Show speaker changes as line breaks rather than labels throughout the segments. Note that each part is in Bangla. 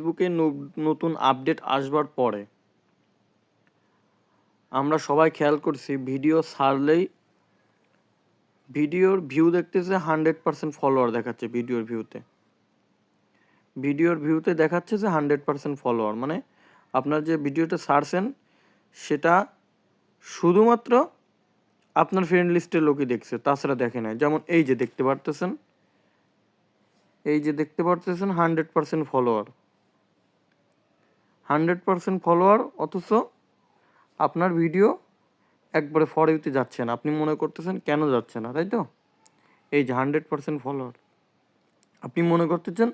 ফেসবুকে নতুন আপডেট আসবার পরে আমরা সবাই খেয়াল করছি ভিডিও ছাড়লেই ভিডিওর ভিউ দেখতেছে 100% ফলোয়ার দেখাচ্ছে। ভিডিওর ভিউতে দেখাচ্ছে যে 100% ফলোয়ার, মানে আপনার যে ভিডিওটা ছাড়ছেন সেটা শুধুমাত্র আপনার ফ্রেন্ড লিস্টের লোকই দেখছে, তাছাড়া দেখে নাই। যেমন এই যে দেখতে পারতেছেন 100% ফলোয়ার, অথচ আপনার ভিডিও একবারে ফর ইউতে যাচ্ছে না। আপনি মনে করতেছেন কেন যাচ্ছে না, তাই তো? এই যে 100% ফলোয়ার, আপনি মনে করতেছেন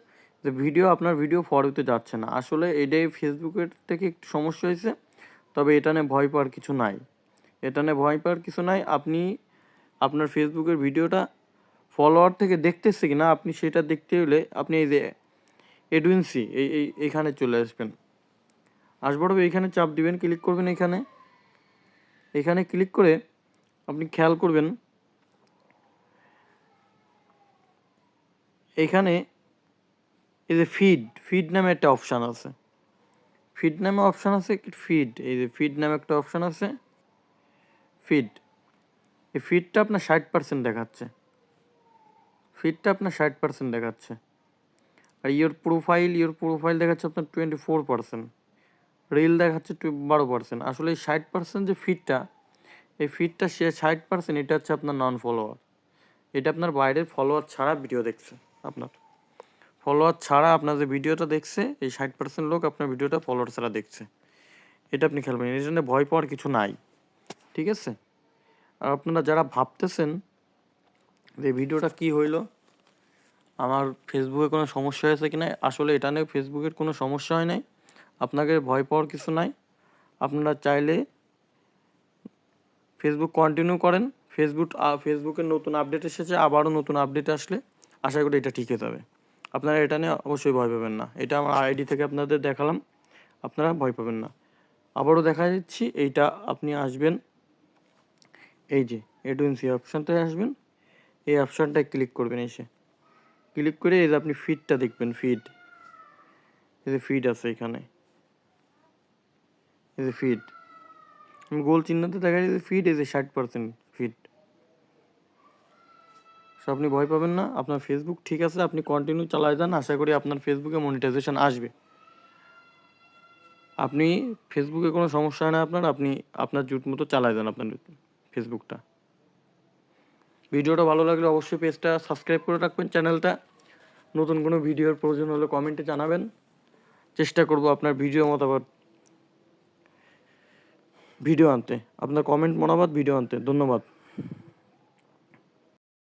যে আপনার ভিডিও ফর ইউতে যাচ্ছে না। আসলে এটাই ফেসবুকের থেকে একটু সমস্যা হয়েছে, তবে এটা নিয়ে ভয় পাওয়ার কিছু নাই। আপনি আপনার ফেসবুকের ভিডিওটা ফলোয়ার থেকে দেখতেছে কি না, আপনি সেটা দেখতে হলে আপনি এই যে এডুইনসি এইখানে চলে আসবেন। আসবার হবে এইখানে চাপ দিবেন, ক্লিক করবেন। এখানে ক্লিক করে আপনি খেয়াল করবেন এখানে এই যে ফিড নামে একটা অপশান আছে। এই যে ফিড নামে একটা অপশান আছে। এই ফিডটা আপনার 60% দেখাচ্ছে। আর ইয়োর প্রোফাইল দেখাচ্ছে আপনার 24%। রিল দেখাচ্ছে 12%। আসলে এই 60% যে ফিডটা সে 60%, এটা হচ্ছে আপনার নন ফলোয়ার। এটা আপনার বাইরের ফলোয়ার ছাড়া ভিডিও দেখছে। আপনার যে ভিডিওটা দেখছে, এই 60% লোক আপনার ভিডিওটা ফলোয়ার ছাড়া দেখছে। এটা আপনি খেয়াল করেন, এই জন্য ভয় পাওয়ার কিছু নাই, ঠিক আছে? আর আপনারা যারা ভাবতেছেন যে ভিডিওটা কি হইলো, আমার ফেসবুকে কোনো সমস্যা হয়েছে কি না, আসলে এটা নিয়ে ফেসবুকের কোনো সমস্যা হয় নাই। আপনাকে ভয় পাওয়ার কিছু নাই। আপনারা চাইলে ফেসবুক কন্টিনিউ করেন। ফেসবুকের নতুন আপডেট এসেছে, আবারও নতুন আপডেট আসলে আশা করি এটা ঠিক হয়ে যাবে। আপনারা এটা নিয়ে অবশ্যই ভয় পাবেন না। এটা আমার আইডি থেকে আপনাদের দেখালাম, আপনারা ভয় পাবেন না। আবারও দেখা দিচ্ছি, এইটা আপনি আসবেন এই যে এডুইনসি অপশানটায় আসবেন। এই অপশানটায় ক্লিক করবেন। ক্লিক করে এই যে আপনি ফিডটা দেখবেন। এই যে ফিড আছে এখানে, এই যে ফিড গোল চিহ্নতে দেখা যায় ফিড, এই যে 60% ফিড। সো আপনি ভয় পাবেন না, আপনার ফেসবুক ঠিক আছে, আপনি কন্টিনিউ চালায় যান। আশা করি আপনার ফেসবুকে মনিটাইজেশন আসবে। আপনি ফেসবুকে কোনো সমস্যা হয় না আপনি আপনার জুট মতো চালায় যান আপনার ফেসবুকটা। ভিডিওটা ভালো লাগলে অবশ্যই পেজটা সাবস্ক্রাইব করে রাখবেন, চ্যানেলটা। নতুন কোনো ভিডিওর প্রয়োজন হলে কমেন্টে জানাবেন, চেষ্টা করব আপনার ভিডিও আনতে। আপনার কমেন্ট মতামত ভিডিও আনতে। ধন্যবাদ।